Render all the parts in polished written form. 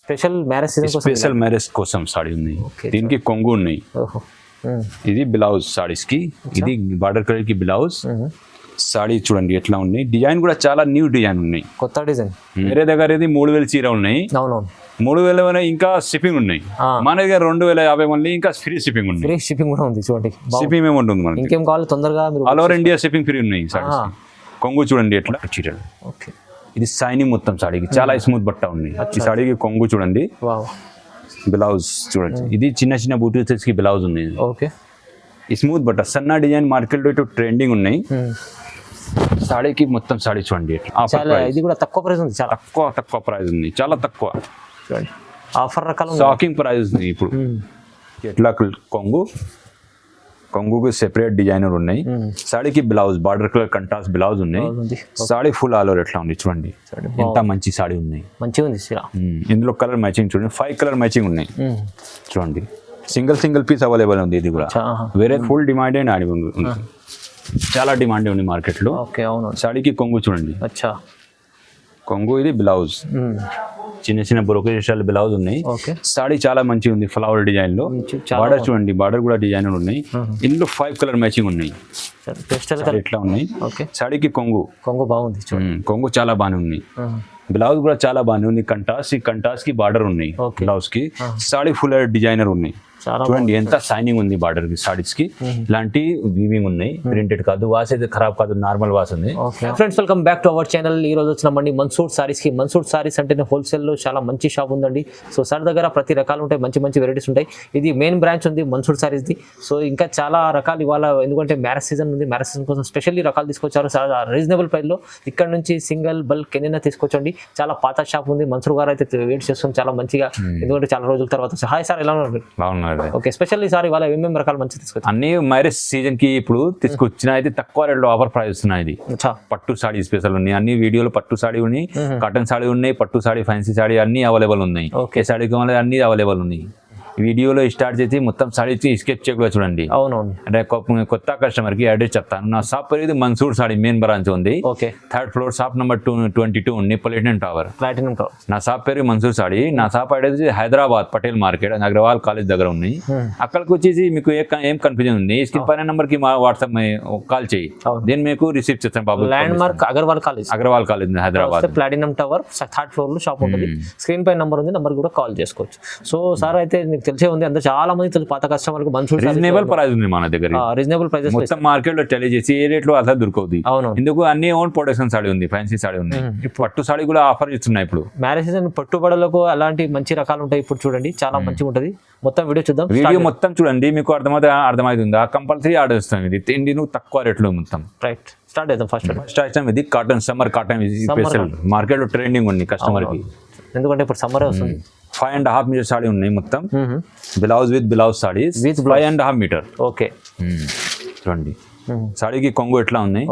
Special marriage కోసం సాడీ ఉన్నాయి. దీనికి కొంగు ఉన్నాయి. ఇది బ్లౌజ్ సాడీస్ కి, ఇది బార్డర్ కలర్ కి బ్లౌజ్. సాడీ చూడండి ఎట్లా ఉన్నాయి. డిజైన్ కూడా చాలా న్యూ డిజైన్ ఉన్నాయి, కొత్త డిజైన్. వేరే దగ్గర ఇది 3000 చీర ఉన్నాయి. 3000 ఇంకా షిప్పింగ్ ఉన్నాయి. మన దగ్గర 2050 మళ్ళీ ఇంకా ఫ్రీ షిప్పింగ్ ఉంది. ఫ్రీ షిప్పింగ్ కూడా ఉంది చూడండి. షిప్పింగ్ ఏమి ఉంటుంది మనకి, ఇంకేం కావాలి తొందరగా all over India shipping free ఉన్నాయి. కొంగు చూడండి ఎట్లా చీరలు. ఇది షైనింగ్ మొత్తం సాడీకి, చాలా స్మూత్ బట్ట ఉంది. ఈ సాడీకి కొంగు చూడండి, బ్లౌజ్ చూడండి. ఇది చిన్న చిన్న బూటీస్ కి బ్లౌజ్ ఉంది. స్మూత్ బట్ట, సన్న డిజైన్ మార్కెట్ లో ట్రెండింగ్ ఉన్నాయి. సాడీకి మొత్తం సాడీ చూడండి. ఇది కూడా తక్కువ ప్రైస్ ఉంది, చాలా తక్కువ ప్రైస్ ఉంది, చాలా తక్కువ చూడండి. ఆఫర్ రకాలు షాకింగ్ ప్రైస్ ఉంది ఇప్పుడు. ఎట్లా కొంగుకి సెపరేట్ డిజైనర్ ఉన్నాయి. సాడీకి blouse border colour contrast blouse ఉన్నాయి. సాడీ ఫుల్ ఆల్ ఓవర్ ఎట్లా ఉంది చూడండి, ఎంత మంచి సాడీ ఉన్నాయి. మంచిగా ఉంది. ఇందులో కలర్ మ్యాచింగ్ చూడండి, 5 కలర్ మ్యాచింగ్ ఉన్నాయి చూడండి. సింగిల్ పీస్ అవైలబుల్ ఉంది. ఇది కూడా వేరే ఫుల్ డిమాండ్ ఉంది, చాలా డిమాండ్ ఉంది మార్కెట్ లో. సాడీకి కొంగు చూడండి, కొంగు ఇది బ్లౌజ్, చిన్న చిన్న బ్రోకేజ్ స్టైల్ బ్లౌజ్ ఉన్నాయి. సాడీ చాలా మంచిగా ఉంది, ఫ్లవర్ డిజైన్ లో. బార్డర్ చూడండి, బార్డర్ కూడా డిజైన్ ఉన్నాయి. ఇందులో 5 కలర్ మ్యాచింగ్ ఉన్నాయి. ఎట్లా ఉన్నాయి. సాడీకి కొంగు బాగుంది, కొంగు చాలా బాగానే ఉంది. బ్లౌజ్ కూడా చాలా బాగానే ఉంది. కంటాస్ కి బార్డర్ ఉన్నాయి బ్లౌజ్ కి. సాడీ ఫుల్ డిజైనర్ ఉన్నాయి చూడండి, ఎంత షైనింగ్ ఉంది బార్డర్ కి. సాడీస్ కి ఇలాంటి వీవింగ్ ఉన్నాయి, ప్రింటెడ్ కాదు, వాష్ అయితే ఖరాబ్ కాదు, నార్మల్ వాష్ ఉంది. Friends, welcome back to our channel. ఈ రోజు వచ్చినామండి మన్సూర్ సారీస్ కి. మన్సూర్ సారీస్ అంటే హోల్సేల్ లో చాలా మంచి షాప్ ఉందండి. సో సార్ దగ్గర ప్రతి రకాలు ఉంటాయి, మంచి వెరైటీస్ ఉంటాయి. ఇది మెయిన్ బ్రాంచ్ ఉంది మన్సూర్ సారీస్ ది. సో ఇంకా చాలా రకాలు ఇవాళ, ఎందుకంటే మ్యారేజ్ సీజన్ ఉంది, మ్యారేజ్ సీజన్ కోసం స్పెషల్లీ రకాలు తీసుకొచ్చారు. చాలా రీజనబుల్ ప్రైస్ లో ఇక్కడ నుంచి సింగిల్ బల్క్ ఎన్నైనా తీసుకొచ్చండి. చాలా పాత షాప్ ఉంది. మన్సూర్ గారు అయితే వెయిట్ చేస్తుంది చాలా మంచిగా, ఎందుకంటే చాలా రోజుల తర్వాత. హాయ్ సార్, ఎలా ఉన్నారు? బాగున్నారు. ఓకే, స్పెషల్లీ సార్ ఇవాళ ఏమేమి రకాలు మంచి తీసుకొచ్చారు? అన్ని మ్యారేజ్ సీజన్ కి ఇప్పుడు తీసుకొచ్చిన అయితే తక్కువ రేట్లో ఆఫర్ ప్రైస్ ఉన్నాయి. ఇది పట్టు సాడీ స్పెషల్ ఉన్నాయి, అన్ని వీడియోలో పట్టు సాడీ ఉన్నాయి, కాటన్ సాడీ ఉన్నాయి, పట్టు సాడీ, ఫ్యాన్సీ సాడీ అన్ని అవైలబుల్ ఉన్నాయి. ఏ సాడీ కావాలి అన్ని అవైలబుల్ ఉన్నాయి. వీడియోలో స్టార్ట్ చేసి మొత్తం సాడీ స్కెచ్ కూడా చూడండి. అవునవును. అంటే కొత్త కస్టమర్ కి అడ్రస్ చెప్తాను. నా షాప్ పేరు ఇది మన్సూర్ సాడీ, మెయిన్ బ్రాంచ్ ఉంది. 3rd ఫ్లోర్, షాప్ నెంబర్ 22 ఉంది, ప్లాటినం టవర్. నా షాప్ పేరు మన్సూర్ సాడీ. నా shop address Hyderabad Patel market, Agarwal college దగ్గర ఉన్నాయి. అక్కడికి వచ్చేసి మీకు ఏం కన్ఫ్యూజన్ ఉంది, స్క్రీన్ పైన నెంబర్ కి మా వాట్సాప్ కాల్ చేయి, నేను మీకు రిసీవ్ చేస్తాను. బాబు, landmark Agarwal college Hyderabad, platinum tower 3rd floor లో షాప్ ఉంటుంది. స్క్రీన్ పై నెంబర్ ఉంది, నెంబర్ కూడా కాల్ చేసుకోవచ్చు. సో సార్ అయితే తెలిసే ఉంది, అందరూ చాలా మంది తెలుసు పాత కస్టమర్లకు మన్సూర్ రీజనబుల్ ప్రైస్ ఉంది మన దగ్గర. రీజనబుల్ ప్రైసెస్ మొత్తం మార్కెట్ లో తెలియజేసి ఏ రేట్ లో అసలు దొరకదు. ఎందుకు అన్ని ఓన్ ప్రొడక్షన్ సాడీ ఉంది, ఫ్యాన్సీ సాడీ ఉంది. పట్టు సాడీ కూడా ఆఫర్ ఇస్తున్నాయి ఇప్పుడు. మ్యారేజ్ సీజన్ పట్టుబడులకు అలాంటి మంచి రకాలు ఉంటాయి. ఇప్పుడు చూడండి చాలా మంచిగా ఉంటుంది. మొత్తం వీడియో చూద్దాం. వీడియో మొత్తం చూడండి, మీకు అర్థమవుతుందా? కంపల్సరీ ఆర్డర్ ఇస్తాం. ఇది తిండి తక్కువ రేట్లో మొత్తం. రైట్, స్టార్ట్ చేద్దాం. ఫస్ట్ ఐటమ్ ఇది cotton, summer cotton special, market లో ట్రెండింగ్ ఉంది కస్టమర్ కి, ఎందుకంటే ఇప్పుడు సమ్మర్ వస్తుంది. 5.5 మీటర్ సాడీ ఉన్నాయి మొత్తం. Blouse with blouse saris 5.5 metre. Okay, చూడండి సాడీకి కొంగు ఎట్లా ఉన్నాయి.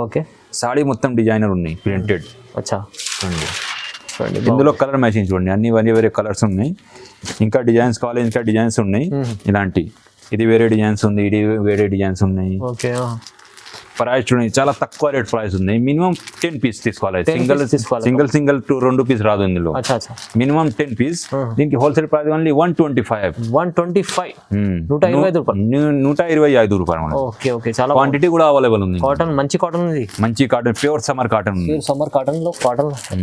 సాడీ మొత్తం డిజైనర్ ఉన్నాయి, ప్రింటెడ్. చూడండి, ఇందులో కలర్ మ్యాచింగ్ చూడండి, అన్ని వేరే కలర్స్ ఉన్నాయి. ఇంకా డిజైన్స్ కావాలి, ఇంకా డిజైన్స్ ఉన్నాయి ఇలాంటి. ఇది వేరే డిజైన్స్ ఉంది, ఇది వేరే డిజైన్స్ ఉన్నాయి. ప్రైస్ చూడండి, చాలా తక్కువ రేట్ ప్రైస్ ఉంది. మినిమం 10 పీస్ తీసుకోవాలి. సింగిల్ 2 పీస్ రాదు ఇందులో. Minimum 10 piece. దీనికి హోల్సేల్ ప్రైస్ ఓన్లీ 125. 125 రూపాయలు. క్వాంటిటీ కూడా అవైలబుల్ ఉంది. కాటన్, మంచి కాటన్ ఉంది, మంచి కాటన్, ప్యూర్ సమ్మర్ కాటన్ ఉంది. సమ్మర్ కాటన్ లో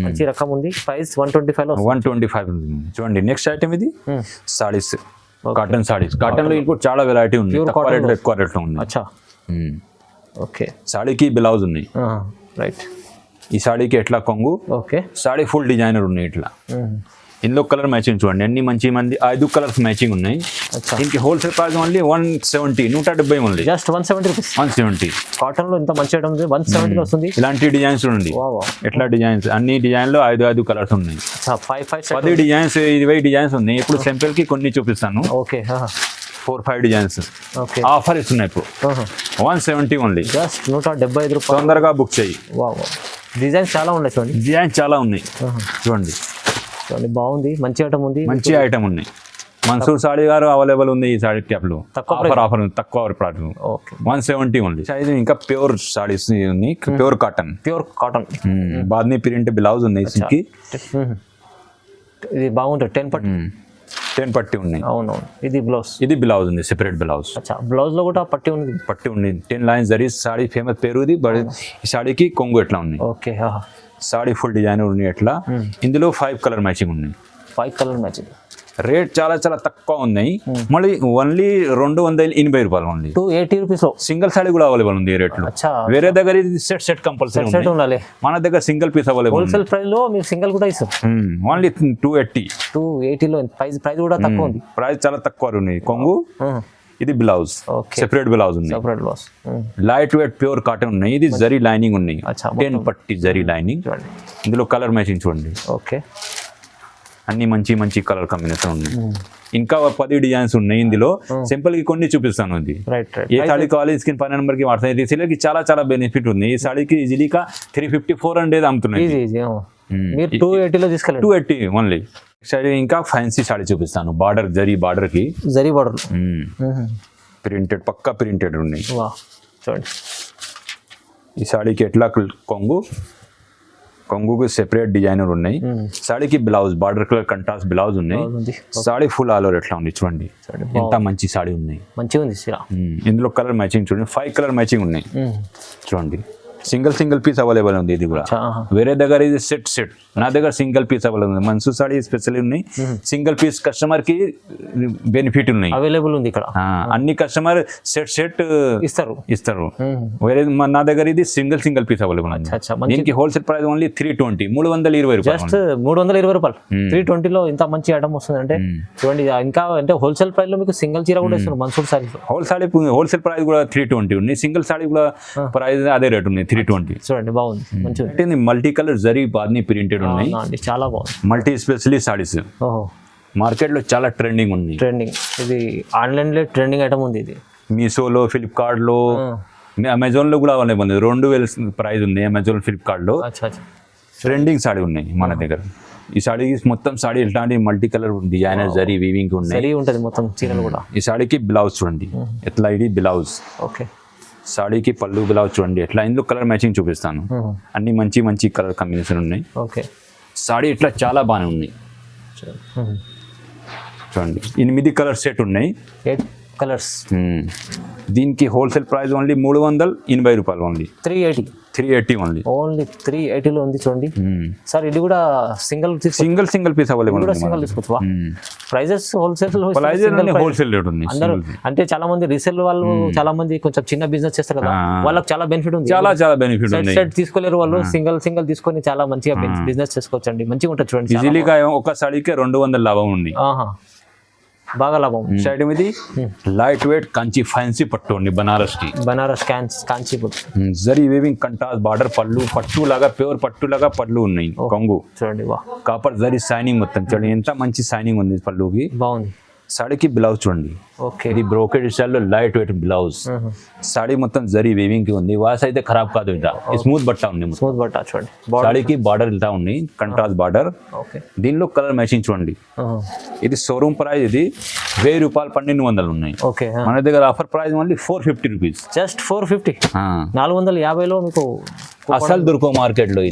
మంచి రకం ఉంది. ప్రైస్ 125 ఉంది. చూడండి నెక్స్ట్ ఐటమ్ ఇది సాడీస్, కాటన్ సాడీస్. కాటన్ లో ఇంకోటి చాలా వెరైటీ ఉంది, ఎక్కువ రేట్ లో ఉంది. ఓకే, సాడీకి బ్లౌజ్ ఉన్నాయి. రైట్, ఈ సాడీకి ఎట్లా కొంగు. ఓకే, సాడీ ఫుల్ డిజైనర్ ఉన్నాయి ఇట్లా. ఇందులో కలర్ మ్యాచింగ్ చూడండి, అన్ని మంచి 5 కలర్స్ మ్యాచింగ్ ఉన్నాయి. దీనికి wholesale price only 170, 170 only. Just 170 rupees. 170. Cotton లో ఇంత మంచి ఐటమ్ 170 వస్తుంది. ఇలాంటి డిజైన్స్ చూడండి, ఎట్లా డిజైన్స్, అన్ని డిజైన్ లో 5 కలర్స్ ఉన్నాయి. 10 డిజైన్స్, 20 డిజైన్స్ ఉన్నాయి. ఇప్పుడు సింపుల్ కి కొన్ని చూపిస్తాను. ఓకే, 4-5 డిజైన్స్ ఆఫర్ ఇస్తున్నాయి ఇప్పుడు. 170 ఓన్లీ. జస్ట్ 175 రూపాయలు. తొందరగా బుక్ చేయి. డిజైన్స్ చాలా ఉన్నాయి చూడండి, డిజైన్స్ చాలా ఉన్నాయి చూడండి. బాగుంది, మంచి ఐటమ్ ఉంది, మంచి ఐటమ్ ఉన్నాయి. మన్సూర్ సాడీ గారు అవైలబుల్ ఉంది ఈ సాడీ క్యాప్ లో. ఆఫర్ తక్కువ ప్రైస్. 170 ఓన్లీ. ఇది ఇంకా ప్యూర్ సాడీస్ ఉన్నాయి, ప్యూర్ కాటన్. బాద్ని ప్రింట్ బ్లౌజ్ ఉన్నాయి. ఇది బాగుంటుంది 10 పట్టు. 10 పట్టి ఉన్నాయి. అవునవును. ఇది బ్లౌజ్. ఇది బ్లౌజ్ ఉంది, సెపరేట్ బ్లౌజ్. అచ్చా, బ్లౌజ్ లో కూడా పట్టి ఉంది. పట్టి ఉంది 10 లైన్స్ జరీ. సాడీ ఫేమస్ పేరు ఇది. బట్ ఈ సాడీకి కొంగు ఎట్లా ఉంది. ఓకే. సాడీ ఫుల్ డిజైన్ ఉన్నాయి ఎట్లా. ఇందులో 5 కలర్ మ్యాచింగ్ ఉన్నాయి. 5 కలర్ మ్యాచింగ్. రేట్ చాలా చాలా తక్కువ ఉన్నాయి. మళ్ళీ ఓన్లీ 280 రూపాయలు ఓన్లీ. 280 రూపీస్ లో సింగిల్ సాడీ కూడా అవైలబుల్ ఉంది ఈ రేట్లో. వేరే దగ్గర ఇది సెట్ కంపల్సరీ సెట్ ఉండాలి. మన దగ్గర single piece available. Wholesale price లో మీకు సింగిల్ కూడా ఇస్తారు. ఓన్లీ 280. 280 లో ప్రైస్ కూడా తక్కువ ఉంది. ప్రైస్ చాలా తక్కువ ఉన్నాయి. కొంగు ఇది బ్లౌజ్, సెపరేట్ బ్లౌజ్ ఉంది. Separate blouse. Light weight pure cotton ఉన్నాయి. ఇది జరీ లైనింగ్ ఉన్నాయి. 10 పట్టి జరీ లైనింగ్. ఇందులో కలర్ మ్యాచింగ్ చూడండి. ఓకే. అన్ని మంచి మంచి కలర్ కాంబినేషన్ ఉన్నాయి. ఇంకా 10 డిజైన్స్ ఉన్నాయి ఇందులో. సింపుల్ కి కొన్ని చూపిస్తాను. ఇది ఏ సాడీ కావాలి స్క్రీన్ పైన నెంబర్ కి వాట్సాప్. రీసేలర్ కి చాలా చాలా బెనిఫిట్ ఉంది. ఈ సాడీకి ఈజీగా 350-400 అమ్ముతున్నాయి. 280 లో తీసుకెళ్ళండి. 280 ఓన్లీ. సాడీ ఇంకా ఫ్యాన్సీ సాడీ చూపిస్తాను. బార్డర్ జరీ బార్డర్ కి జరీ బార్డర్ ప్రింటెడ్ పక్కా ప్రింటెడ్ ఉన్నాయి. చూడండి ఈ సాడీకి ఎట్లా కొంగుకి సెపరేట్ డిజైనర్ ఉన్నాయి. సాడీకి blouse border colour contrast blouse ఉన్నాయి. సాడీ ఫుల్ ఆల్ ఓవర్ ఎట్లా ఉంది చూడండి. ఎంత మంచి సాడీ ఉన్నాయి. మంచిగా ఉంది. ఇందులో కలర్ మ్యాచింగ్ చూడండి. 5 కలర్ మ్యాచింగ్ ఉన్నాయి చూడండి. సింగిల్ పీస్ అవైలబుల్ ఉంది. ఇది కూడా వేరే దగ్గర ఇది సెట్. నా దగ్గర సింగిల్ పీస్ అవైలబుల్ ఉంది. మన్సూర్ సాడీ స్పెషల్ ఉన్నాయి. సింగిల్ పీస్ కస్టమర్ కి బెనిఫిట్ ఉన్నాయి, అవైలబుల్ ఉంది ఇక్కడ. అన్ని కస్టమర్ సెట్ ఇస్తారు. వేరే నా దగ్గర ఇది సింగిల్ పీస్ అవైలబుల్ ఉంది. దీనికి హోల్సేల్ ప్రైస్ ఓన్లీ 320, 320 రూపాయలు. జస్ట్ 320 రూపాయలు. 320 లో ఇంత మంచి ఐటమ్ వస్తుంది అంటే చూడండి. ఇంకా అంటే హోల్సేల్ ప్రైస్ లో మీకు సింగిల్ చీర కూడా ఇస్తున్నారు మన్సూర్ సారీ. హోల్సేల్ ప్రైస్ కూడా 320 ఉంది. సింగిల్ సాడీ కూడా ప్రైస్ అదే రేట్ ఉంది 320. చూడండి బాగుంది. మంచిగా మల్టీ కలర్ జరీ బాద్ని ప్రింటెడ్ ఉన్నాయి. చాలా బాగుంది. మల్టీ స్పెషలీ సాడీస్ మార్కెట్ లో చాలా ట్రెండింగ్ ఉంది. ఇది ఆన్లైన్ లో ట్రెండింగ్ ఐటమ్ ఉంది. ఇది మీషోలో, ఫ్లిప్కార్ట్ లో, అమెజాన్ లో కూడా అవైలబుల్ ఉంది. 2000 ప్రైస్ ఉంది అమెజాన్, ఫ్లిప్కార్ట్ లో. ట్రెండింగ్ సాడీ ఉన్నాయి మన దగ్గర. ఈ సాడీ మొత్తం సాడీ ఎట్లాంటి multi colour designer zari weaving ఉన్నాయి. మొత్తం చీరలు కూడా. ఈ సాడీకి బ్లౌజ్ చూడండి ఎట్లా. ఇది బ్లౌజ్. ఓకే. సాడీకి పళ్ళు బ్లౌజ్ చూడండి ఎట్లా. ఇందులో కలర్ మ్యాచింగ్ చూపిస్తాను. అన్ని మంచి కలర్ కాంబినేషన్ ఉన్నాయి. ఓకే. సాడీ ఇట్లా చాలా బాగానే ఉన్నాయి చూడండి. 8 కలర్ సెట్ ఉన్నాయి. 8 కలర్స్. దీనికి హోల్సేల్ ప్రైస్ ఓన్లీ 380 రూపాయలు. Only 380 only. 380 లో ఉంది చూడండి సార్. ఇది కూడా single piece available. Prices wholesale rate ఉంది. అంటే చాలా మంది రీసేల్ వాళ్ళు, చాలా మంది కొంచెం చిన్న బిజినెస్ చేస్తారు కదా, వాళ్ళకి చాలా బెనిఫిట్ ఉంది. చాలా బెనిఫిట్ ఉంది. సెట్ తీసుకోలేరు వాళ్ళు. సింగిల్ తీసుకొని చాలా మంచిగా బిజినెస్ చేసుకోవచ్చండి. మంచిగా ఉంటుంది చూడండి. ఈజీగా ఒక సాడీకి 200 లాభం ఉంది. బాగా లాభం. సైడ్ మీద లైట్ వెయిట్ కంచి ఫ్యాన్సీ పట్టు ఉంది. బనారస్ కాంచి జరీ వీవింగ్ కంట్రాస్ట్ బార్డర్ పట్టు లాగా ప్యూర్ పట్టు లాగా పళ్ళు ఉన్నాయి. కొంగు చూడండి కాపర్ జరీ షైనింగ్ మొత్తం చూడండి ఎంత మంచి షైనింగ్ ఉంది పళ్ళుకి. బాగుంది. సాడీకి బ్లౌజ్ చూడండి. ఇది బ్రోకెడ్ స్టైల్ లో లైట్ వెయిట్ బ్లౌజ్. సాడీ మొత్తం జరీ వీవింగ్ కి ఉంది. వాష్ అయితే ఖరాబ్ కాదు. ఇట్లా స్మూత్ బట్ట ఉంది. చూడండి. సాడీకి బార్డర్ ఇట్లా ఉంది కంట్రాస్ట్ బార్డర్. దీనిలో కలర్ మ్యాచింగ్ చూడండి. ఇది షోరూమ్ ప్రైస్ ఇది 1000 రూపాయలు 1200 ఉన్నాయి. మన దగ్గర offer price only 450 rupees. Just 450. 450 లో మీకు అసలు దొరకవు మార్కెట్ లో.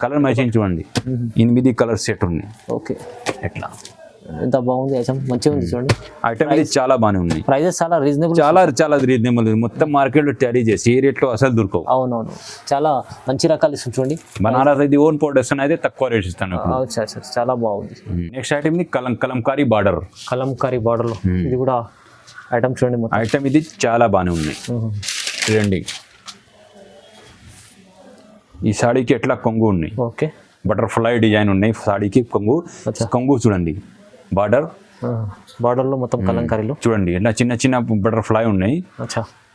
కలర్ మ్యాచింగ్ చూడండి. 8 కలర్ సెట్ ఉన్నాయి. ఓకే. ఎట్లా ఎంత బాగుంది ఐటమ్. మంచిగా ఉంది చూడండి. ఐటమ్ ఇది చాలా బాగానే ఉంది. ప్రైజెస్ చాలా రీజనబుల్. చాలా రీజనబుల్. మొత్తం మార్కెట్ లో ట్యారీ చేసి ఏ రేట్ లో అసలు దొరకవు. అవునవును. చాలా మంచి రకాలు ఇస్తుంది చూడండి. బనారస్ ఇది ఓన్ ప్రొడక్షన్ అయితే తక్కువ రేట్ ఇస్తాను. చాలా బాగుంది. నెక్స్ట్ ఐటమ్ ఇది కలంకారీ బార్డర్. లో ఇది కూడా ఐటమ్ చూడండి. ఐటమ్ ఇది చాలా బాగానే ఉంది. ట్రెండింగ్. ఈ సాడీకి ఎట్లా కొంగు ఉన్నాయి. ఓకే. బటర్ఫ్లై డిజైన్ ఉన్నాయి సాడీకి. కొంగు చూడండి. బార్డర్ లో మొత్తం కలంకారీలో చూడండి ఎట్లా చిన్న బటర్ఫ్లై ఉన్నాయి.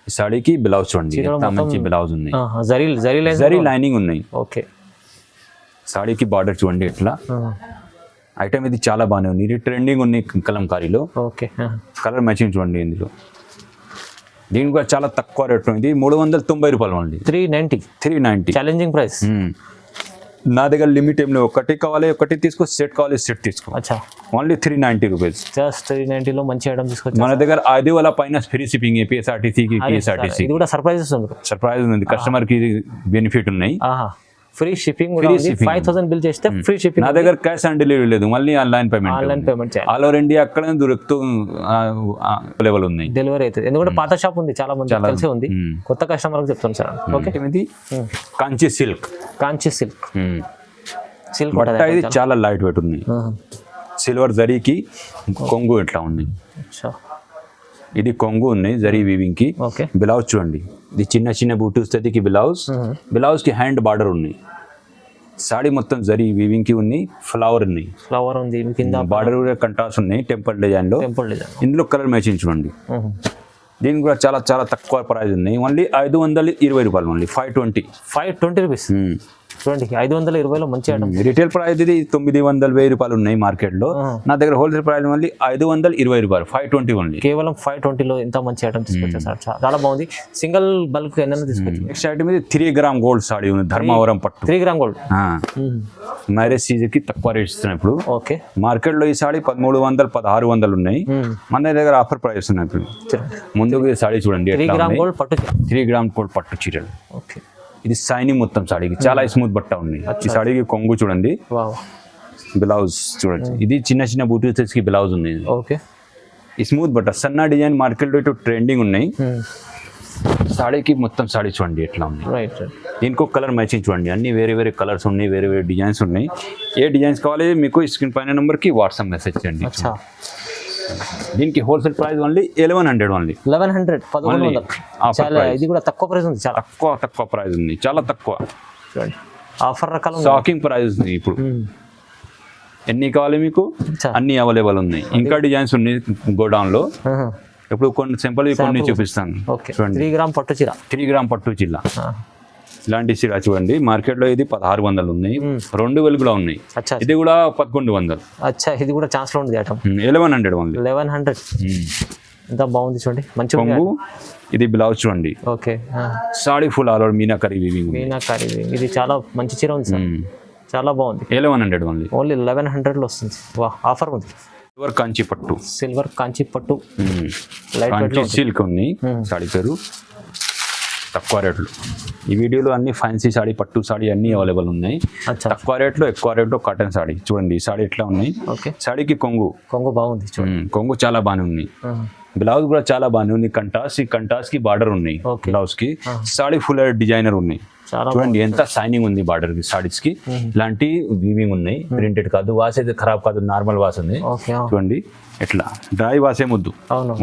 ఈ సాడీకి బ్లౌజ్ చూడండి ఎంత మంచి బ్లౌజ్ ఉన్నాయి. జరీ లైనింగ్ ఉన్నాయి. ఓకే. సాడీకి బార్డర్ చూడండి ఎట్లా. ఐటమ్ ఇది చాలా బాగానే ఉంది. ఇది ట్రెండింగ్ ఉంది కలంకారీలో. ఓకే. కలర్ మ్యాచింగ్ చూడండి. ఇందులో దీనికి కూడా చాలా తక్కువ రేట్ ఉంది. 390 రూపాయలు ఓన్లీ. 390 challenging price. నా దగ్గర లిమిట్ ఏం లేదు. ఒకటి కావాలి ఒకటి తీసుకో, సెట్ కావాలి సెట్ తీసుకో. Only 390 rupees. జస్ట్ 390 లో మంచి ఐటమ్ తీసుకోవచ్చు. మన దగ్గర 5 పైన ఫ్రీ షిప్పింగ్. పిఎస్ఆర్టీసీ ఉంది. సర్ప్రైజ్ ఉంది. కస్టమర్ కి బెనిఫిట్ ఉన్నాయి. ఫ్రీ షిప్పింగ్ కూడా ఉంది. 5000 బిల్ చేస్తే ఫ్రీ షిప్పింగ్. నా దగ్గర క్యాష్ ఆన్ డెలివరీ లేదు, మళ్ళీ ఆన్లైన్ పేమెంట్ చేయాలి. ఆల్ ఓవర్ ఇండియా అక్కడ దొరుకుతూ అవైలబుల్ ఉన్నాయి, డెలివరీ అవుతుంది. ఎందుకంటే పాత షాప్ ఉంది, చాలా మంది తెలిసే ఉంది. కొత్త కస్టమర్కి చెప్తాను సార్. ఓకే, ఇది కాంచి సిల్క్. సిల్క్ బట్ట ఇది చాలా లైట్ వెయిట్ ఉంది. సిల్వర్ జరీకి కొంగు ఇట్లా ఉంది. ఇది కొంగు ఉన్నాయి జరీ వీవింగ్ కి. బ్లౌజ్ చూడండి, ఇది చిన్న చిన్న బూటీ వస్తుంది బ్లౌజ్ కి హ్యాండ్ బార్డర్ ఉన్నాయి. సాడీ మొత్తం జరీ వీవింగ్ కి ఉంది. ఫ్లవర్ ఉంది కింద, బార్డర్ కూడా కంట్రాస్ట్ ఉన్నాయి. టెంపుల్ డిజైన్ లో. ఇందులో కలర్ మ్యాచింగ్ చూడండి. దీనికి కూడా చాలా చాలా తక్కువ ప్రైస్ ఉన్నాయి. ఓన్లీ 520 రూపాయలు. Only 520 rupees. చూడండి 520లో మంచి ఐటమ్. రిటైల్ ప్రైస్ ఇది 900-1000 రూపాయలు ఉన్నాయి మార్కెట్ లో. నా దగ్గర హోల్సేల్ ప్రైస్ ఓన్లీ 520 రూపాయలు. 520 ఓన్లీ. కేవలం 520లో ఎంత మంచి ఐటమ్ తీసుకొచ్చారు సార్, చాలా బాగుంది. సింగిల్ బల్క్ ఎన్న తీసుకొచ్చారు. నెక్స్ట్ ఐటమ్ ఇది 3 గ్రామ్ గోల్డ్ సాడీ ఉంది, ధర్మవరం పట్టు. 3 గ్రామ్ గోల్డ్ మ్యారేజ్ సీజన్ కి తక్కువ రేట్స్ ఇస్తున్నాయి ఇప్పుడు. ఓకే, మార్కెట్ లో ఈ సాడీ 1300-1600 ఉన్నాయి. మన దగ్గర ఆఫర్ ప్రైస్ ఉన్నాయి ఇప్పుడు. ముందుకు సాడీ చూడండి, 3 గ్రామ్ గోల్డ్ పట్టు. 3 గ్రామ్ గోల్డ్ పట్టు చీరలు. ఓకే, ఇది షైనింగ్ మొత్తం సాడీకి, చాలా స్మూత్ బట్ట ఉంది. ఈ సాడీకి కొంగు చూడండి, బ్లౌజ్ చూడండి. ఇది చిన్న చిన్న బూటీస్ కి బ్లౌజ్ ఉంది. ఓకే, ఈ స్మూత్ బట్ట సన్న డిజైన్ మార్కెట్ లో ట్రెండింగ్ ఉన్నాయి. సాడీకి మొత్తం సాడీ చూడండి ఎట్లా ఉంది. దీనికి ఒక కలర్ మ్యాచింగ్ చూడండి, అన్ని వేరే వేరే కలర్స్ ఉన్నాయి, వేరే వేరే డిజైన్స్ ఉన్నాయి. ఏ డిజైన్స్ కావాలి మీకు స్క్రీన్ పైన నెంబర్ కి వాట్సాప్ మెసేజ్ చేయండి. దీనికి హోల్సేల్ ప్రైస్ ఓన్లీ 1100 ఓన్లీ. 1100 చాలా. ఇది కూడా తక్కువ ప్రైస్ ఉంది, చాలా తక్కువ ప్రైస్ ఉంది, చాలా తక్కువ. ఆఫర్ రకాలు షాకింగ్ ప్రైస్ ఉంది ఇప్పుడు. ఎన్ని కావాలి మీకు, అన్ని అవైలబుల్ ఉన్నాయి. ఇంకా డిజైన్స్ ఉన్నాయి గోడౌన్ లో. ఇప్పుడు కొన్ని సింపుల్ కొన్ని చూపిస్తాను. చూడండి 3 గ్రామ్ పట్టు చీర. 3 గ్రామ్ పట్టు చీర ఇలాంటి చీర చూడండి. మార్కెట్ లో ఇది 1600 ఉన్నాయి, 2000 కూడా ఉన్నాయి. ఇది కూడా 1100. ఇది కూడా ఛాన్స్ లో ఉంది. 1100 ఓన్లీ. 1100 ఎంత బాగుంది చూడండి, మంచి కొంగు. ఇది బ్లౌజ్ చూడండి. Okay, saree full all over meenakari weaving. ఇది చాలా మంచి చీర ఉంది సార్, చాలా బాగుంది. 1100 ఓన్లీ. 1100లో వస్తుంది. ఆఫర్ ఉంది. సిల్వర్ కాంచి పట్టు లైట్ వెయిట్ సిల్క్ ఉంది. సాడీ పేరు తక్కువ రేట్లు. ఈ వీడియోలో అన్ని ఫ్యాన్సీ సాడీ, పట్టు సాడీ అన్ని అవైలబుల్ ఉన్నాయి. తక్కువ రేట్లో ఎక్కువ రేట్లో కాటన్ సాడీ చూడండి. ఈ సాడీ ఎట్లా ఉన్నాయి. సాడీకి కొంగు బాగుంది చూడండి. కొంగు చాలా బాగానే ఉంది. బ్లౌజ్ కూడా చాలా బాగానే ఉంది. కంటాస్ కి బార్డర్ ఉన్నాయి బ్లౌజ్ కి. సాడీ ఫుల్ డిజైనర్ ఉన్నాయి చూడండి, ఎంత షైనింగ్ ఉంది బార్డర్ కి. సాడీస్ కి ఇలాంటి వీవింగ్ ఉన్నాయి, ప్రింటెడ్ కాదు. వాష్ అయితే ఖరాబ్ కాదు, నార్మల్ వాష్ ఉంది చూడండి. ఎట్లా డ్రై వాష్ ఏమొద్దు,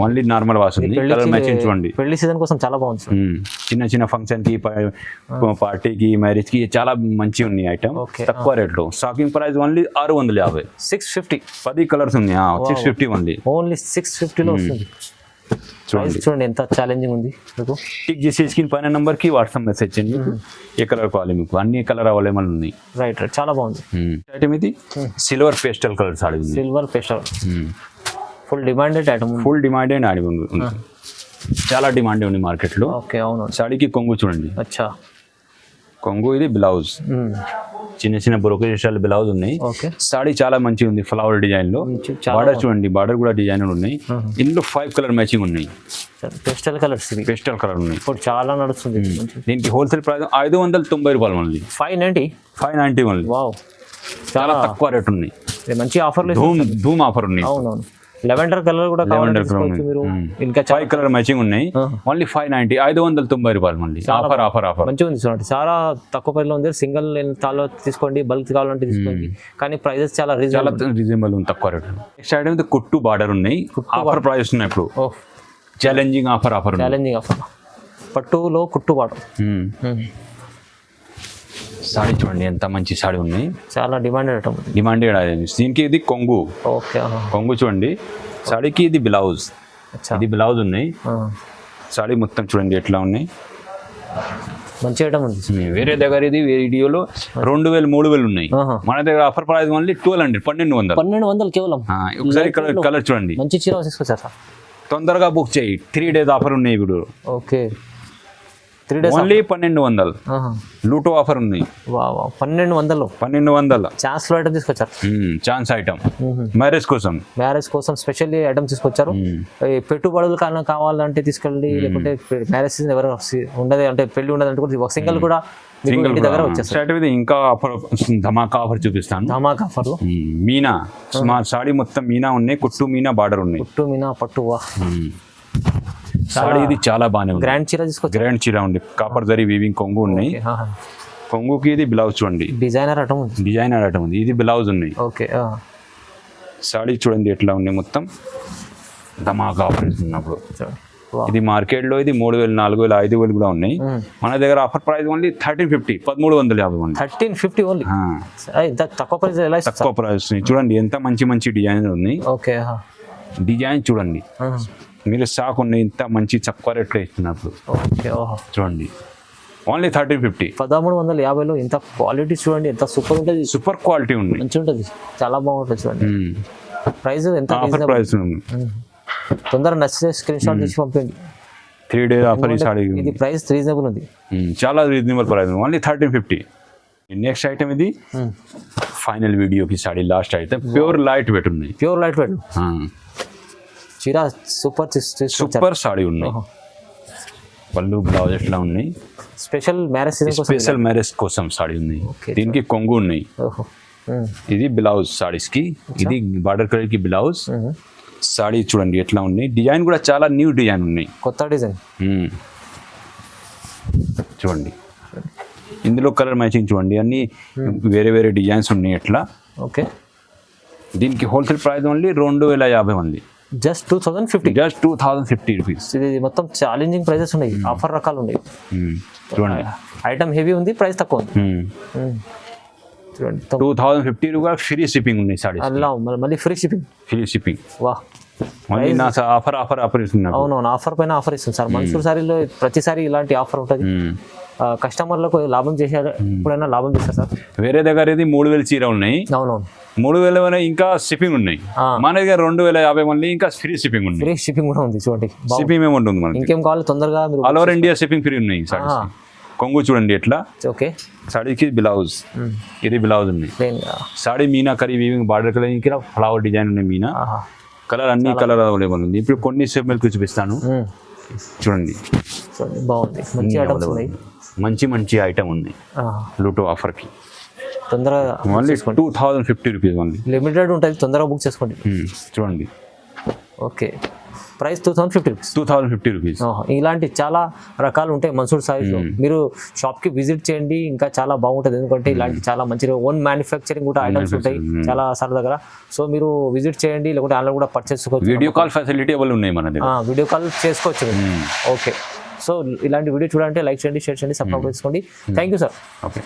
ఓన్లీ నార్మల్ వాష్ ఉంది. కలర్ మ్యాచింగ్ చూడండి, పెళ్లి సీజన్ కోసం చాలా బాగుంది. చిన్న చిన్న ఫంక్షన్ కి, పార్టీకి, మ్యారేజ్ కి చాలా మంచి ఉన్నాయి ఐటమ్. తక్కువ రేట్ లో. Stacking price only 650. 650. 10 కలర్స్ ఉన్నాయి. 650 ఓన్లీ 650లో వస్తుంది. చూడండి ఎంత ఛాలెంజింగ్ ఉంది. టిక్ చేసి స్క్రీన్ పైన నెంబర్ కి వాట్సాప్ మెసేజ్ చేయండి. ఏ కలర్ కావాలి మీకు, అన్ని కలర్ అవైలబుల్ ఉన్నాయి. రైట్, చాలా బాగుంది ఐటమ్. ఇది silver pastel colour saree. Silver pastel full demanded item. ఉంది, చాలా డిమాండ్ ఉంది మార్కెట్ లో. ఓకే, అవును. సాడీకి కొంగు చూడండి. కొంగు. ఇది బ్లౌజ్, చిన్న చిన్న బ్రోకేజ్ స్టైల్ బ్లౌజ్ ఉన్నాయి. సాడీ చాలా మంచిగా ఉంది, ఫ్లవర్ డిజైన్ లో. బార్డర్ చూడండి, బార్డర్ కూడా డిజైన్ ఉన్నాయి. ఇందులో 5 కలర్ మ్యాచింగ్ ఉన్నాయి. పేస్టల్ కలర్ ఉన్నాయి. ఇప్పుడు చాలా నడుస్తుంది. దీనికి హోల్సేల్ ప్రైస్ 590 రూపాయలు ఓన్లీ. 590 ఓన్లీ. చాలా తక్కువ రేట్ ఉన్నాయి. మంచి ఆఫర్, ధూమ్ ఆఫర్ ఉన్నాయి. అవునవును. లెవెండర్ కలర్ కూడా ఇంకా 5 కలర్ మ్యాచింగ్ ఉన్నాయి. ఓన్లీ 590, 590 రూపాయలు మళ్ళీ. ఆఫర్ మంచిగా ఉంది చూడండి, చాలా తక్కువ ప్రైస్ లో ఉంది. సింగిల్ తాలో తీసుకోండి, బల్క్ కావాలంటే తీసుకోండి. కానీ ప్రైజెస్ చాలా రీజనబుల్ ఉంది, తక్కువ రేట్. నెక్స్ట్ ఐటమ్ కుట్టు బార్డర్ ఉన్నాయి. ఆఫర్ ప్రైస్ ఉన్నాయి ఇప్పుడు. Challenging offer. పట్టులో కుట్టు బార్డర్. సాడీ చూడండి ఎంత మంచి సాడీ ఉన్నాయి, చాలా డిమాండెడ్. దీనికి ఇది కొంగు. కొంగు చూడండి. సాడీకి ఇది బ్లౌజ్. బ్లౌజ్ ఉన్నాయి. సాడీ మొత్తం చూడండి ఎట్లా ఉన్నాయి, మంచి ఐటమ్ ఉంది. వేరే దగ్గర ఇది వీడియోలో 2000, 3000 ఉన్నాయి. మన దగ్గర ఆఫర్ ప్రైస్ ఓన్లీ 1200, 1200 కేవలం. ఒకసారి కలర్ చూడండి, మంచి చీర తీసుకొచ్చారు. తొందరగా బుక్ చేయి. 3 days ఆఫర్ ఉన్నాయి ఇప్పుడు. Okay, 3 days only 1200. లూటో ఆఫర్ ఉన్నాయి. 1200 ఛాన్స్ లో ఐటమ్ తీసుకొచ్చారు. ఛాన్స్ ఐటమ్ మ్యారేజ్ కోసం స్పెషల్లీ ఐటమ్ తీసుకొచ్చారు. పెట్టుబడులు కావాలంటే తీసుకెళ్ళి, లేకుంటే మ్యారేజ్ సీజన్ ఎవరు ఉండదు అంటే పెళ్లి ఉండదు అంటే సింగిల్ కూడా మీకు ఇంటి దగ్గర వచ్చేస్తాయి. స్టార్ట్ అయితే ఇంకా ఆఫర్, ధమాకా ఆఫర్ చూపిస్తాను. ధమాకా ఆఫర్ మీనా మా సాడీ మొత్తం మీనా ఉన్నాయి, కుట్టు మీనా బార్డర్ ఉన్నాయి. కుట్టు మీనా పట్టు వా సాడీ ఇది చాలా బాగానే ఉంది. గ్రాండ్ చీర తీసుకొచ్చి గ్రాండ్ చీర ఉంది, కాపర్ జరీ వీవింగ్ కొంగు ఉన్నాయి. కొంగుకి ఇది బ్లౌజ్ చూడండి, డిజైనర్ ఐటమ్ ఉంది. డిజైనర్ ఐటమ్ ఉంది, ఇది బ్లౌజ్ ఉన్నాయి. ఓకే సాడీ చూడండి ఎట్లా ఉన్నాయి, మొత్తం ధమాకా ఆఫర్ ఇస్తున్నప్పుడు. ఇది మార్కెట్ లో ఇది 3000, 4000, 5000 కూడా ఉన్నాయి. మన దగ్గర ఆఫర్ ప్రైస్ ఓన్లీ 1350, 1350. 1350 ఓన్లీ. తక్కువ ప్రైస్ ఎలా ఇస్తారు? తక్కువ ప్రైస్ చూడండి, ఎంత మంచి మంచి డిజైన్ ఉన్నాయి. ఓకే డిజైన్ చూడండి, మీరు షాక్ ఉన్నాయి, ఇంత మంచి తక్కువ రేట్లో ఇస్తున్నప్పుడు. ఓకే చూడండి ఓన్లీ 1350. 1350లో ఇంత క్వాలిటీ చూడండి, ఎంత సూపర్ ఉంటుంది. సూపర్ క్వాలిటీ ఉంది, మంచిగా ఉంటుంది, చాలా బాగుంటుంది చూడండి. ప్రైస్ ఎంత? ఆఫర్ ప్రైస్ తొందరగా నచ్చితే స్క్రీన్ షాట్ తీసి పంపించండి. 3 days ఆఫర్ ఈ సాడీ. ఇది ప్రైస్ రీజనబుల్ ఉంది, చాలా reasonable price, only 1350. Next item ఇది ఫైనల్ వీడియోకి saree last item, pure light weight ఉన్నాయి. ప్యూర్ లైట్ వెయిట్ చీర సూపర్ సాడీ ఉన్నాయి. పళ్ళు బ్లౌజ్ ఎట్లా ఉన్నాయి, స్పెషల్ మ్యారేజ్ సీజన్ కోసం, స్పెషల్ మ్యారేజ్ కోసం సాడీ ఉన్నాయి. దీనికి కొంగు ఉన్నాయి. ఇది బ్లౌజ్ సాడీస్ కి, ఇది బార్డర్ కలర్ కి బ్లౌజ్. సాడీ చూడండి ఎట్లా ఉన్నాయి, డిజైన్ కూడా చాలా న్యూ డిజైన్ ఉన్నాయి, కొత్త డిజైన్. చూడండి ఇందులో కలర్ మ్యాచింగ్ చూడండి, అన్ని వేరే వేరే డిజైన్స్ ఉన్నాయి ఎట్లా. ఓకే దీనికి wholesale price only 2050 only. Just 2050. Just 2050 rupees. ఇది మొత్తం ఛాలెంజింగ్ ప్రైజెస్ ఉన్నాయి, ఆఫర్ రకాలు ఉన్నాయి. చూడండి ఐటమ్ హెవీ ఉంది, ప్రైస్ తక్కువ ఉంది. చూడండి 2050 రూపాయలు ఫ్రీ షిప్పింగ్ ఉన్నాయి సాడీ. మళ్ళీ ఫ్రీ షిప్పింగ్. ఫ్రీ షిప్పింగ్ వా మళ్ళీ నా ఆఫర్ ఇస్తున్నారు. అవునవును, ఆఫర్ పైన ఆఫర్ ఇస్తుంది సార్. మన్సూర్ సారీలో ప్రతిసారి ఇలాంటి ఆఫర్ ఉంటుంది. కస్టమర్లకు లాభం చేశారు, ఎప్పుడైనా లాభం చేస్తారు సార్. వేరే దగ్గర ఇది 3000 చీర ఉన్నాయి. అవునవును, 3000 ఇంకా షిప్పింగ్ ఉన్నాయి. మన దగ్గర 2050 మళ్ళీ ఇంకా ఫ్రీ షిప్పింగ్ ఉంది. ఫ్రీ షిప్పింగ్ కూడా ఉంది చూడండి. షిప్పింగ్ ఏమి ఉంటుంది మనకి, ఇంకేం కావాలి తొందరగా all over India shipping free ఉన్నాయి. కొంగు చూడండి ఎట్లా. ఓకే సాడీకి బ్లౌజ్, ఇది బ్లౌజ్ ఉంది. Saree Meena curry weaving border colour, ఇంకా ఫ్లవర్ డిజైన్ ఉన్నాయి. మీనా కలర్ అన్ని కలర్ అవైలబుల్ ఉంది. ఇప్పుడు కొన్ని సెగ్మెంట్ చూపిస్తాను చూడండి. బాగుంది, మంచి ఐటమ్స్ ఉన్నాయి, మంచి మంచి ఐటమ్ ఉంది. లూటో ఆఫర్ కి తొందరగా ఓన్లీ 2050 రూపీస్ ఓన్లీ. లిమిటెడ్ ఉంటుంది, తొందరగా బుక్ చేసుకోండి. చూడండి ఓకే, ప్రైస్ 2050 రూపీస్. 2050 రూపీస్. ఇలాంటి చాలా రకాలు ఉంటాయి మన్సూర్ సారీస్లో. మీరు షాప్కి విజిట్ చేయండి, ఇంకా చాలా బాగుంటుంది. ఎందుకంటే ఇలాంటి చాలా మంచి ఓన్ మ్యానుఫ్యాక్చరింగ్ కూడా ఐటమ్స్ ఉంటాయి చాలా సార్ దగ్గర. సో మీరు విజిట్ చేయండి, లేకుంటే ఆన్లైన్ కూడా పర్చేస్ చేసుకోవచ్చు. వీడియో కాల్ ఫెసిలిటీ ఉన్నాయి మన దగ్గర, వీడియో కాల్ చేసుకోవచ్చు. ఓకే, సో ఇలాంటి వీడియో చూడాలంటే లైక్ చేయండి, షేర్ చేయండి, సబ్స్క్రైబ్ చేసుకోండి. Thank you sir. ఓకే.